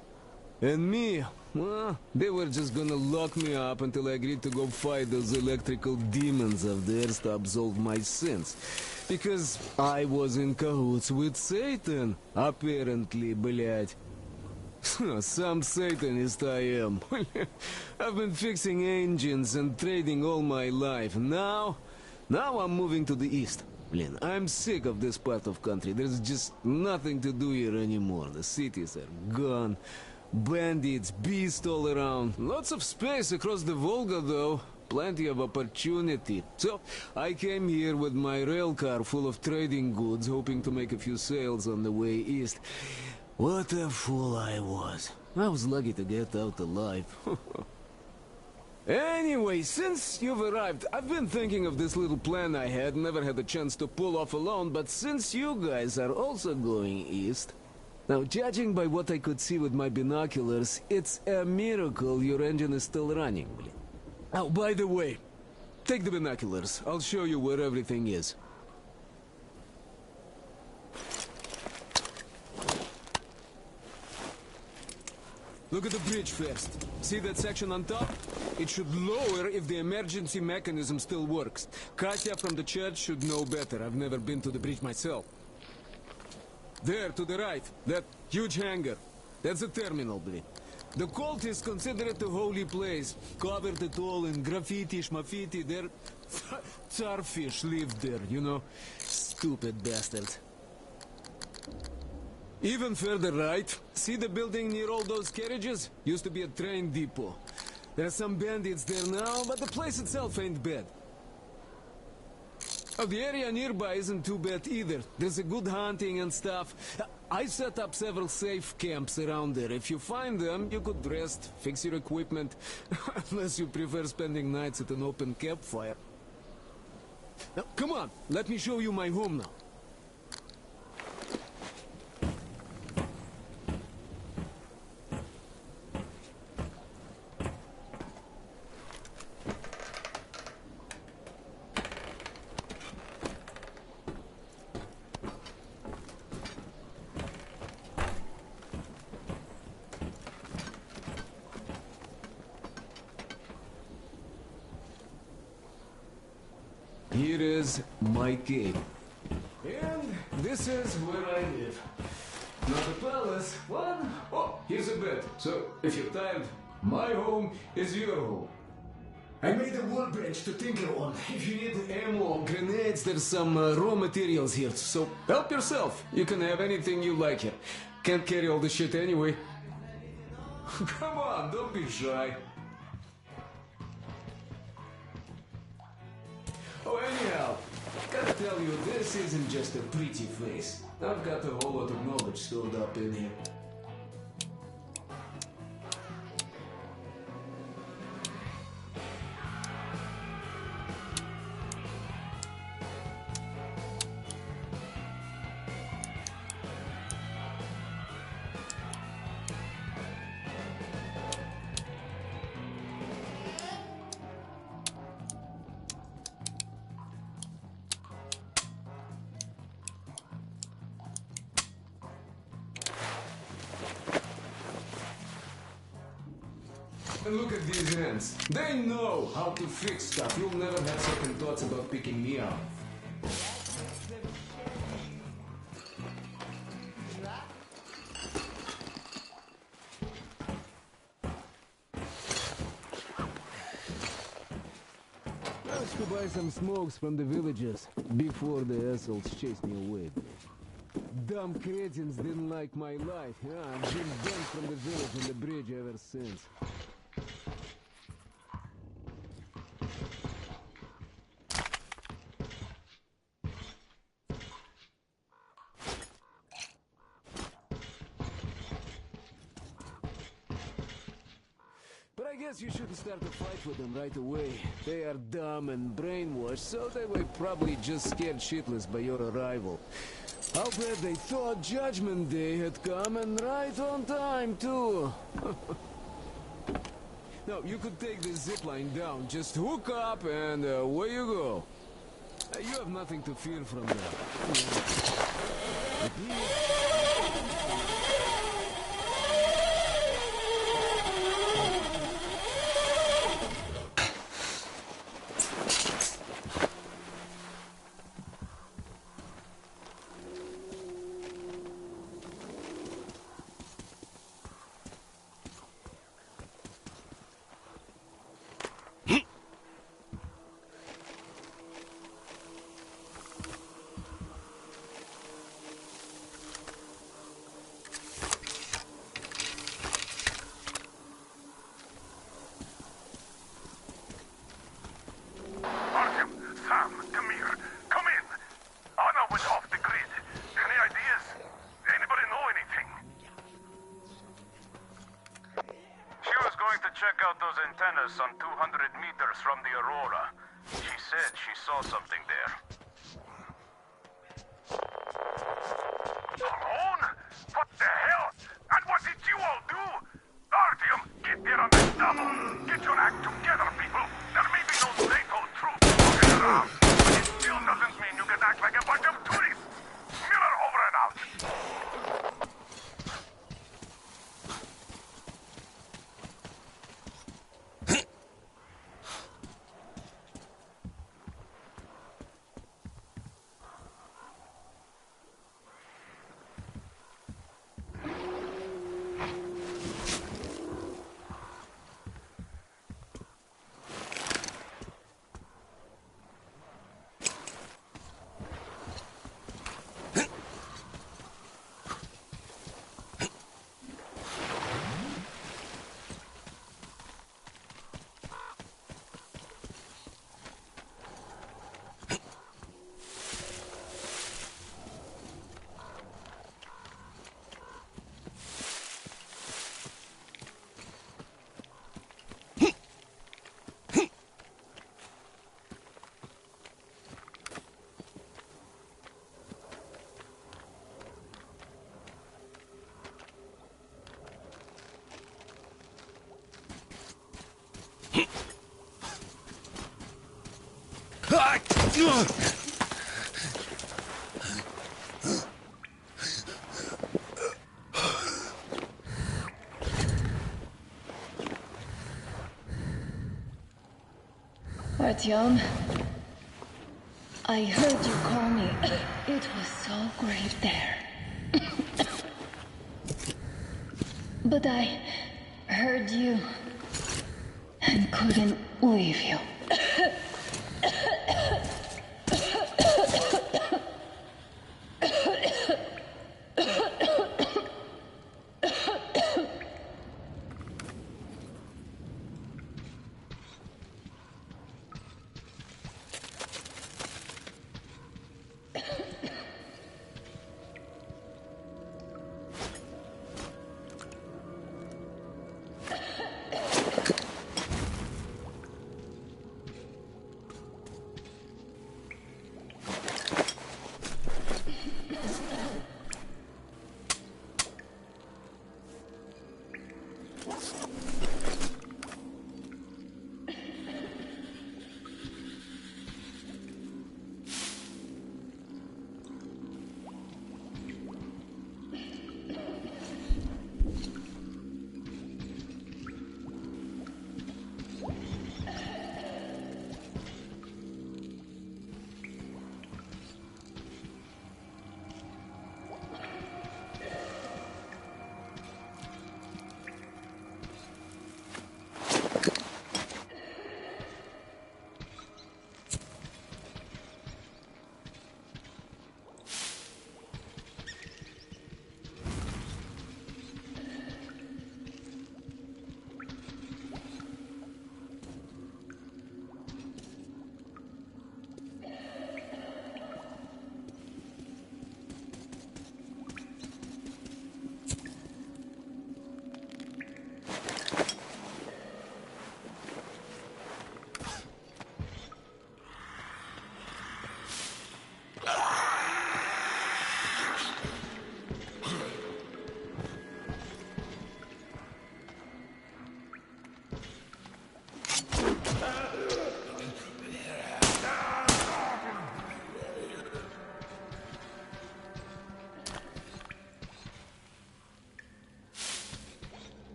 And me, well, they were just gonna lock me up until I agreed to go fight those electrical demons of theirs to absolve my sins. Because I was in cahoots with Satan, apparently, блядь. Some Satanist I am. I've been fixing engines and trading all my life. Now I'm moving to the east. Blin, I'm sick of this part of country. There's just nothing to do here anymore. The cities are gone. Bandits, beasts all around. Lots of space across the Volga, though. Plenty of opportunity. So, I came here with my rail car full of trading goods, hoping to make a few sales on the way east. What a fool I was. I was lucky to get out alive. Anyway, since you've arrived, I've been thinking of this little plan I had, never had a chance to pull off alone, but since you guys are also going east... Now, judging by what I could see with my binoculars, it's a miracle your engine is still running. Oh, by the way, take the binoculars. I'll show you where everything is. Look at the bridge first. See that section on top? It should lower if the emergency mechanism still works. Katya from the church should know better. I've never been to the bridge myself. There, to the right, that huge hangar. That's a terminal, blin. The cult is considered a holy place. Covered it all in graffiti, schmaffiti. They're Starfish lived there, you know. Stupid bastards. Even further right, see the building near all those carriages? Used to be a train depot. There's some bandits there now, but the place itself ain't bad. Oh, the area nearby isn't too bad either. There's a good hunting and stuff. I set up several safe camps around there. If you find them, you could rest, fix your equipment. Unless you prefer spending nights at an open campfire. Now, come on, let me show you my home now. Here is my cave. And this is where I live. Not a palace, what? Oh, here's a bed. So, if you're tired, my home is your home. I made a workbench to tinker on. If you need ammo or grenades, there's some raw materials here. So, help yourself. You can have anything you like here. Can't carry all the shit anyway. Come on, don't be shy. Oh, anyhow, gotta tell you, this isn't just a pretty place. I've got a whole lot of knowledge stored up in here. And look at these ants. They know how to fix stuff. You'll never have second thoughts about picking me up. I was to buy some smokes from the villagers before the assholes chased me away. Dumb cretins didn't like my life. Yeah, I've been banned from the village and the bridge ever since. But I guess you shouldn't start a fight with them right away. They are dumb and brainwashed, so they were probably just scared shitless by your arrival. I'll bet they thought Judgment Day had come, and right on time, too. Now, you could take this zipline down. Just hook up, and away you go. You have nothing to fear from that. Check out those antennas some 200 meters from the Aurora. She said she saw something there. Alone? What the hell? And what did you all do? Artyom, get there on the double. Get your act together, people. There may be no NATO troops walking around, but it still doesn't mean you can act like a bunch of tourists. Miller over and out. Artyom, I heard you call me. It was so great there. But I heard you and couldn't leave you.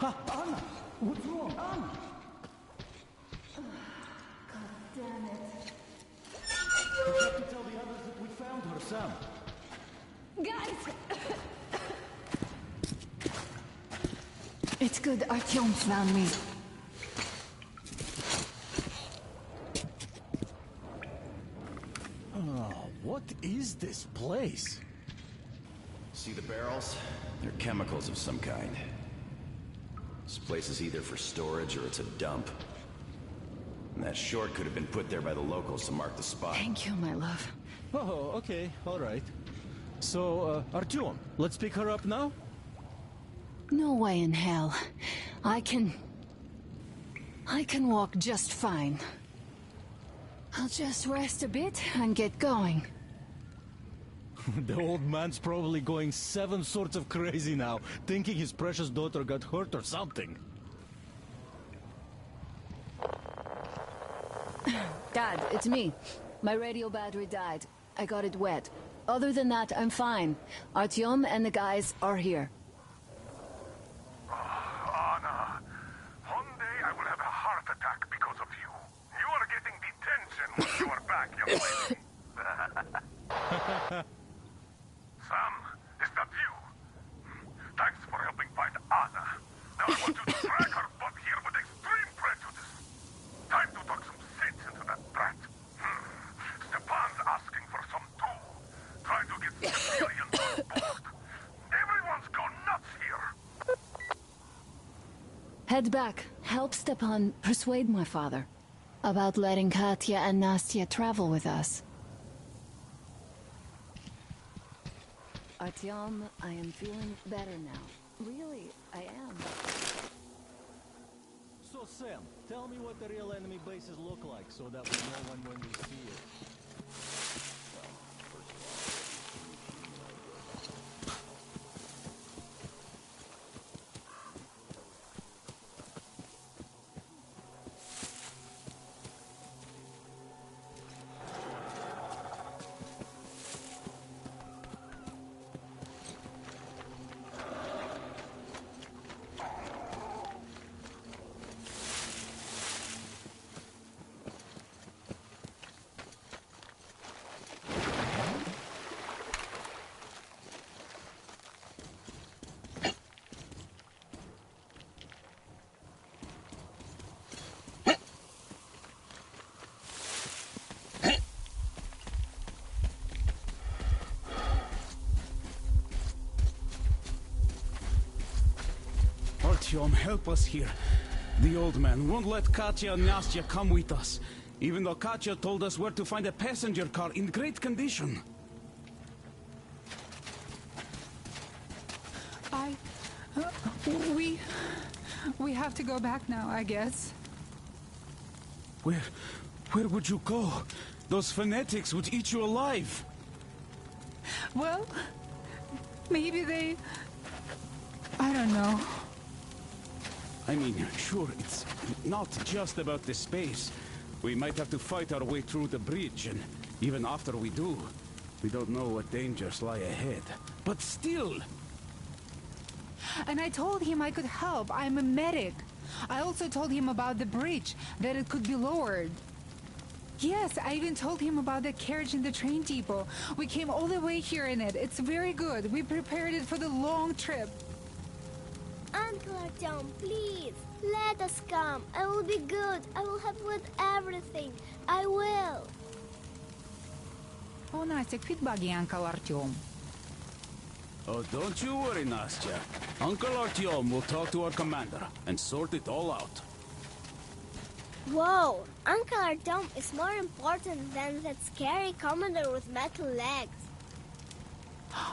Anna! What's wrong, Anna? God damn it. We have to tell the others that we found her, Sam. Guys! It's good Artyom found me. Oh, what is this place? See the barrels? They're chemicals of some kind. This place is either for storage or it's a dump. And that short could have been put there by the locals to mark the spot. Thank you, my love. Oh, okay, all right. So, Artyom, let's pick her up now? No way in hell. I can walk just fine. I'll just rest a bit and get going. The old man's probably going 7 sorts of crazy now, thinking his precious daughter got hurt or something. Dad, it's me. My radio battery died. I got it wet. Other than that, I'm fine. Artyom and the guys are here. Anna, one day I will have a heart attack because of you. You are getting detention when you are back, young lady. Sam, is that you? Thanks for helping find Anna. Now I want you to drag her butt here with extreme prejudice. Time to talk some sense into that brat. Stepan's asking for some too. Trying to get civilians on board. Everyone's gone nuts here. Head back. Help Stepan persuade my father about letting Katya and Nastya travel with us. Artyom, I am feeling better now. Really, I am. So, Sam, tell me what the real enemy bases look like so that we know when we see it. Artyom, help us here. The old man won't let Katya and Nastya come with us, even though Katya told us where to find a passenger car in great condition. We have to go back now, I guess. Where would you go? Those fanatics would eat you alive. Well, maybe they... I don't know. I mean, sure, it's not just about the space. We might have to fight our way through the bridge, and even after we do, we don't know what dangers lie ahead. But still... And I told him I could help. I'm a medic. I also told him about the bridge, that it could be lowered. Yes, I even told him about the carriage in the train depot. We came all the way here in it. It's very good. We prepared it for the long trip. Uncle Artyom, please, let us come. I will be good. I will help with everything. I will. Oh, Настя, quit bugging Uncle Artyom. Oh, don't you worry, Nastya. Uncle Artyom will talk to our commander and sort it all out. Whoa, Uncle Artyom is more important than that scary commander with metal legs.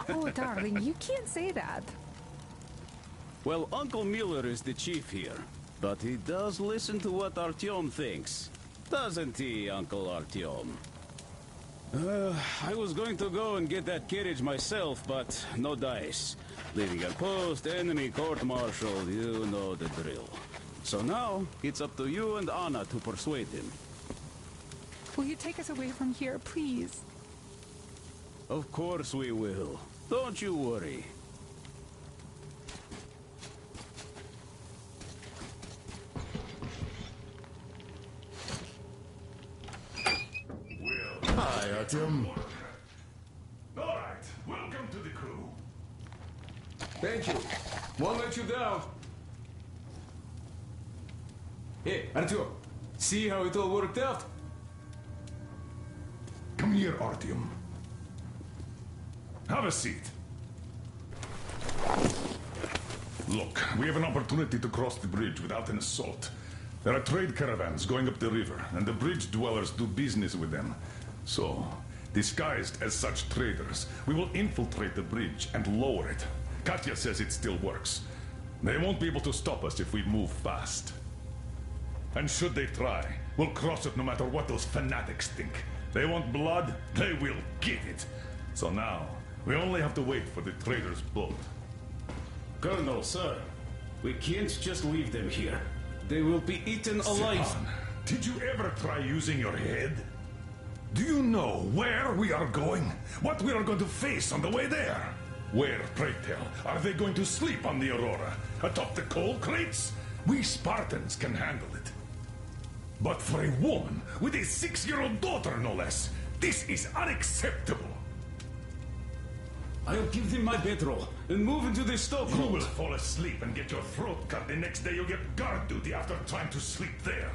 Oh, darling, you can't say that. Well, Uncle Miller is the chief here, but he does listen to what Artyom thinks. Doesn't he, Uncle Artyom? I was going to go and get that carriage myself, but no dice. Leaving a post, enemy court-martial, you know the drill. So now, it's up to you and Anna to persuade him. Will you take us away from here, please? Of course we will. Don't you worry. Hi, Artyom. All right, welcome to the crew. Thank you. Won't let you down. Hey, Artyom, see how it all worked out? Come here, Artyom. Have a seat. Look, we have an opportunity to cross the bridge without an assault. There are trade caravans going up the river, and the bridge dwellers do business with them. So, disguised as such traders, we will infiltrate the bridge and lower it. Katya says it still works. They won't be able to stop us if we move fast. And should they try, we'll cross it no matter what those fanatics think. They want blood, they will get it. So now, we only have to wait for the trader's boat. Colonel, sir, we can't just leave them here. They will be eaten alive. Stefan, did you ever try using your head? Do you know where we are going? What we are going to face on the way there? Where, pray tell, are they going to sleep on the Aurora? Atop the coal crates? We Spartans can handle it. But for a woman with a 6-year-old daughter, no less, this is unacceptable. I'll give them my bedroll and move into the You stokehold. will fall asleep and get your throat cut the next day you get guard duty after trying to sleep there.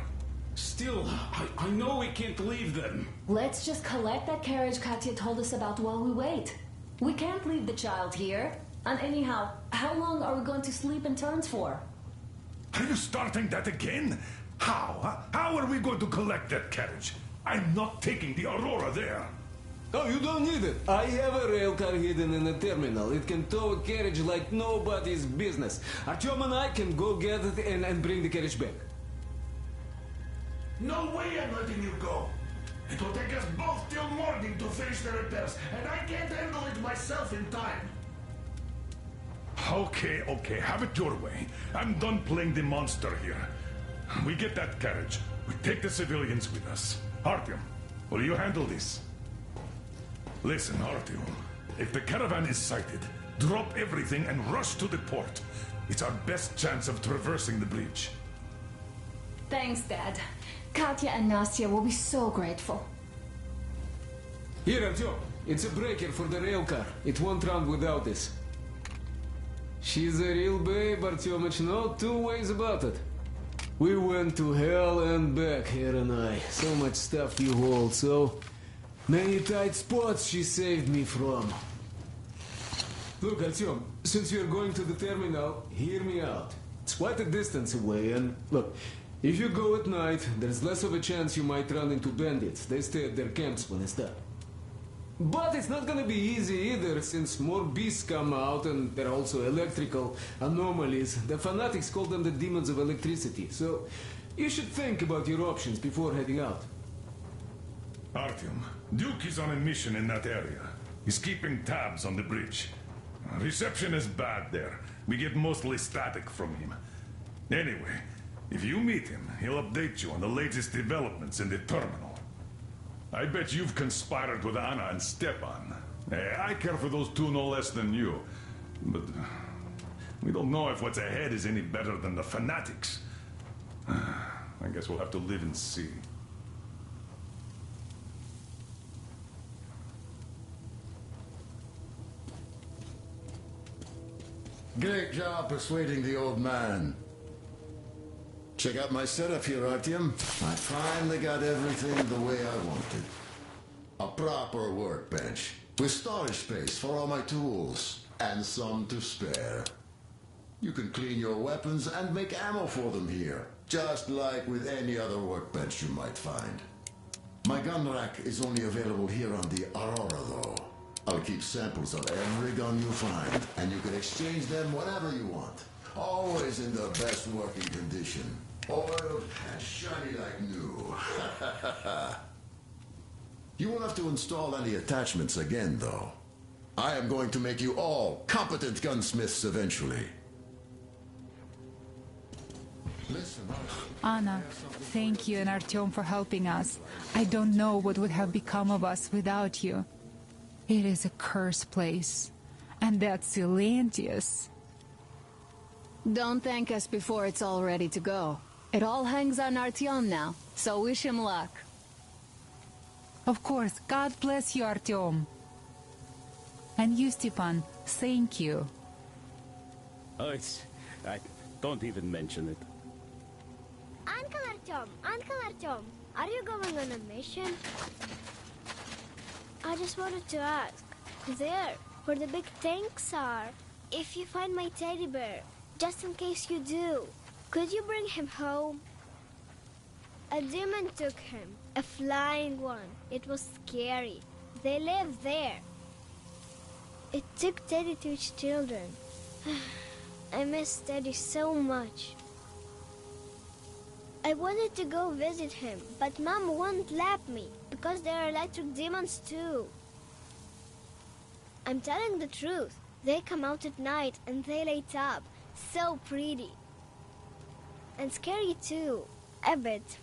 Still, I know we can't leave them. Let's just collect that carriage Katya told us about while we wait. We can't leave the child here. And anyhow, how long are we going to sleep in turns for? Are you starting that again? How? How are we going to collect that carriage? I'm not taking the Aurora there. Oh, you don't need it. I have a rail car hidden in the terminal. It can tow a carriage like nobody's business. Artyom and I can go get it and bring the carriage back. No way I'm letting you go. It will take us both till morning to finish the repairs, and I can't handle it myself in time. Okay, have it your way. I'm done playing the monster here. We get that carriage. We take the civilians with us. Artyom, will you handle this? Listen, Artyom. If the caravan is sighted, drop everything and rush to the port. It's our best chance of traversing the bridge. Thanks, Dad. Katya and Nastya will be so grateful. Here, Artyom. It's a breaker for the rail car. It won't run without this. She's a real babe, Artyomich. No two ways about it. We went to hell and back, her and I. So much stuff you hold, so many tight spots she saved me from. Look, Artyom, since you're going to the terminal, hear me out. It's quite a distance away, and look, if you go at night, there's less of a chance you might run into bandits. They stay at their camps when it's dark. But it's not gonna be easy either, since more beasts come out, and there are also electrical anomalies. The fanatics call them the demons of electricity, so you should think about your options before heading out. Artyom, Duke is on a mission in that area. He's keeping tabs on the bridge. Reception is bad there. We get mostly static from him. Anyway, if you meet him, he'll update you on the latest developments in the terminal. I bet you've conspired with Anna and Stepan. I care for those two no less than you. But we don't know if what's ahead is any better than the fanatics. I guess we'll have to live and see. Great job persuading the old man. Check out my setup here, Artyom. I finally got everything the way I wanted. A proper workbench, with storage space for all my tools, and some to spare. You can clean your weapons and make ammo for them here, just like with any other workbench you might find. My gun rack is only available here on the Aurora, though. I'll keep samples of every gun you find, and you can exchange them whenever you want. Always in the best working condition. Oiled and shiny like new. You won't have to install any attachments again, though. I am going to make you all competent gunsmiths eventually. Listen, Anna, thank you and Artyom for helping us. I don't know what would have become of us without you. It is a cursed place. And that's Silantius. Don't thank us before it's all ready to go. It all hangs on Artyom now, so wish him luck. Of course. God bless you, Artyom. And you, Stepan, thank you. Oh, I don't even mention it. Uncle Artyom, are you going on a mission? I just wanted to ask, there, where the big tanks are, if you find my teddy bear, just in case you do, could you bring him home? A demon took him, a flying one. It was scary. They live there. It took Teddy to its children. I miss Teddy so much. I wanted to go visit him, but Mom won't let me because there are electric demons too. I'm telling the truth. They come out at night and they light up. So pretty. And scary too, a bit.